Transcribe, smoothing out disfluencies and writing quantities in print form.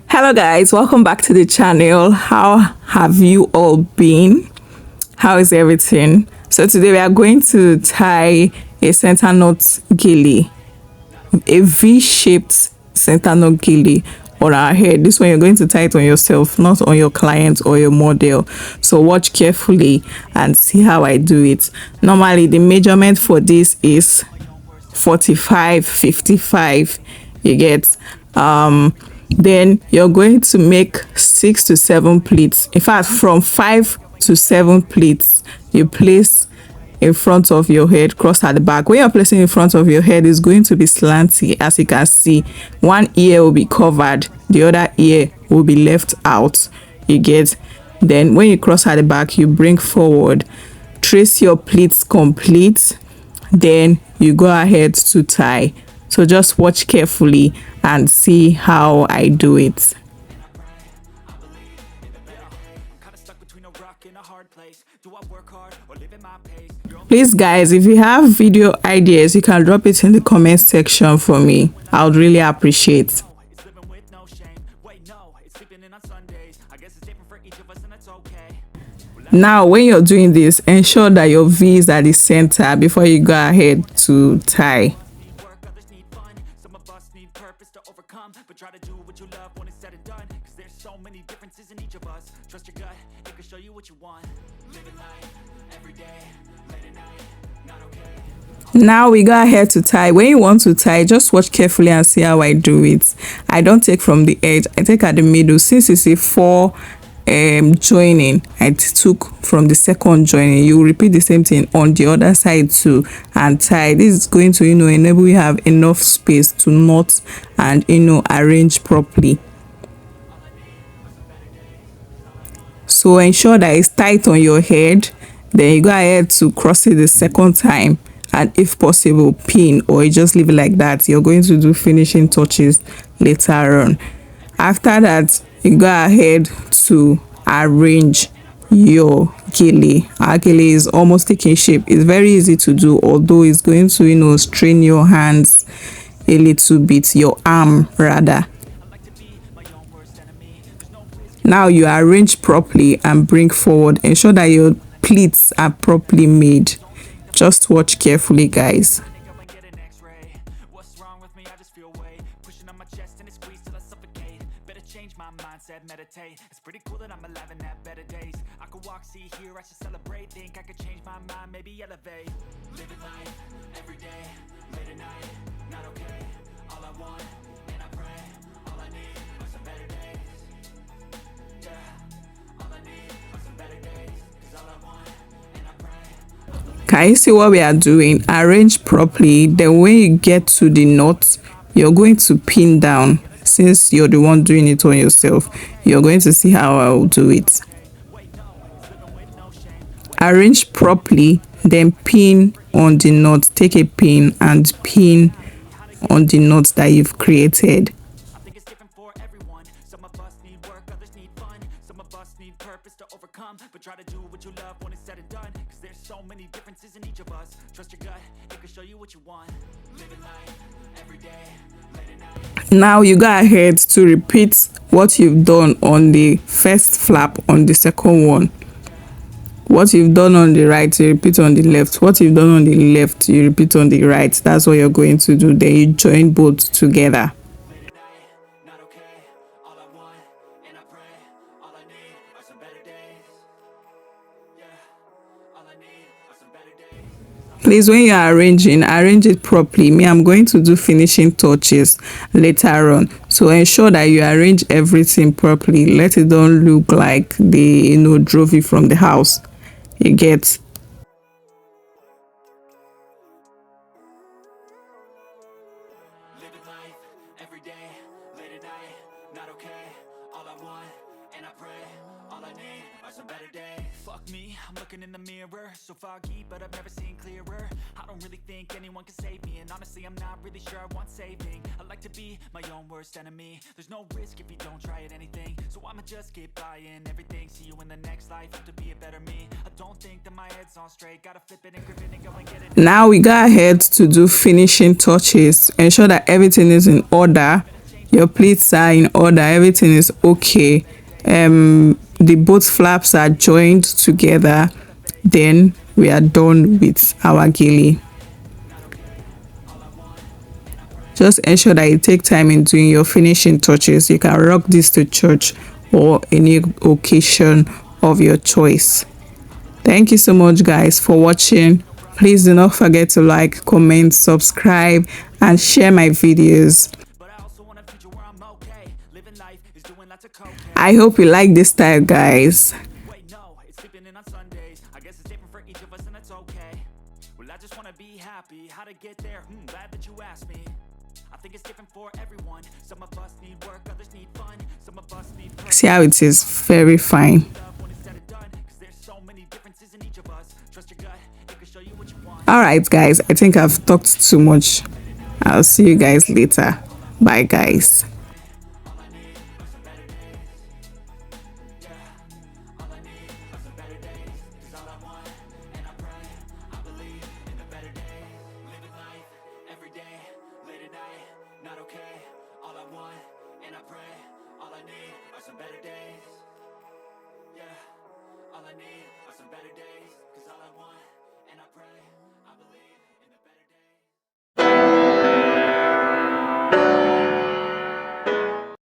Hello guys, welcome back to the channel. How have you all been? How is everything? So today we are going to tie a center knot gele, a V-shaped center knot gele on our head. This one you're going to tie it on yourself, not on your client or your model. So watch carefully and see how I do it. Normally the measurement for this is 45, 55. You get then you're going to make 6 to 7 pleats. In fact, from 5 to 7 pleats you place in front of your head, cross at the back. When you're placing in front of your head, is going to be slanty. As you can see, one ear will be covered, the other ear will be left out. You get. Then when you cross at the back, you bring forward, trace your pleats complete, then you go ahead to tie. So just watch carefully and see how I do it. Please guys, if you have video ideas, you can drop it in the comment section for me. I would really appreciate. Now when you're doing this, ensure that your V is at the center before you go ahead to tie. Now we go ahead to tie. When you want to tie, just watch carefully and see how I do it. I don't take from the edge, I take at the middle. Since it's a 4 joining, I took from the second joining. You repeat the same thing on the other side too and tie. This is going to enable you have enough space to knot and arrange properly. So ensure that it's tight on your head, then you go ahead to cross it the second time, and if possible pin, or you just leave it like that. You're going to do finishing touches later on. After that, you go ahead to arrange your gele. Our gele is almost taking shape. It's very easy to do, although it's going to strain your hands a little bit, your arm rather. Now you arrange properly and bring forward. Ensure that your pleats are properly made. Just watch carefully, guys. It's pretty cool that I'm alive and have better days. I could walk, see, hear, I should celebrate. Think I could change my mind, maybe elevate. Living life every day, late at night, not okay. All I want, and I pray, all I need are some better days. Yeah, all I need are some better days. Cause all I want, and I pray. Can you see what we are doing? Arrange properly. Then when you get to the knot, you're going to pin down. Since you're the one doing it on yourself, you're going to see how I'll do it. Arrange properly, then pin on the knot. Take a pin and pin on the knot that you've created. But try to do what you love when it's said and done, cause there's so many differences in each of us. Trust your gut, it can show you what you want. Living life every day, late at night. Now you go ahead to repeat what you've done on the first flap on the second one. What you've done on the right, you repeat on the left. What you've done on the left, you repeat on the right. That's what you're going to do. Then you join both together. Please, when you're arranging, arrange it properly. Me, I'm going to do finishing touches later on. So ensure that you arrange everything properly. Let it don't look like they drove it from the house. You get. Fuck me, I'm looking in the mirror, so foggy, but I've never seen clearer. I don't really think anyone can save me, and honestly I'm not really sure I want saving. I like to be my own worst enemy. There's no risk if you don't try at anything, so I'ma just get buying everything. See you in the next life, have to be a better me. I don't think that my head's on straight, gotta flip it and grip it and go and get it. Now we go ahead to do finishing touches. Ensure that everything is in order, your pleats are in order, everything is okay. The both flaps are joined together, then we are done with our gele. Just ensure that you take time in doing your finishing touches. You can rock this to church or any occasion of your choice. Thank you so much guys for watching. Please do not forget to like, comment, subscribe and share my videos. I hope you like this style guys. I just want to be happy. How to get there? Glad that you asked me. I think it's different for everyone. Some of us need work, others need fun. Some of us need. See how it is very fine. Alright guys, I think I've talked too much. I'll see you guys later. Bye guys. Not okay, all I want, and I pray, all I need are some better days. Yeah, all I need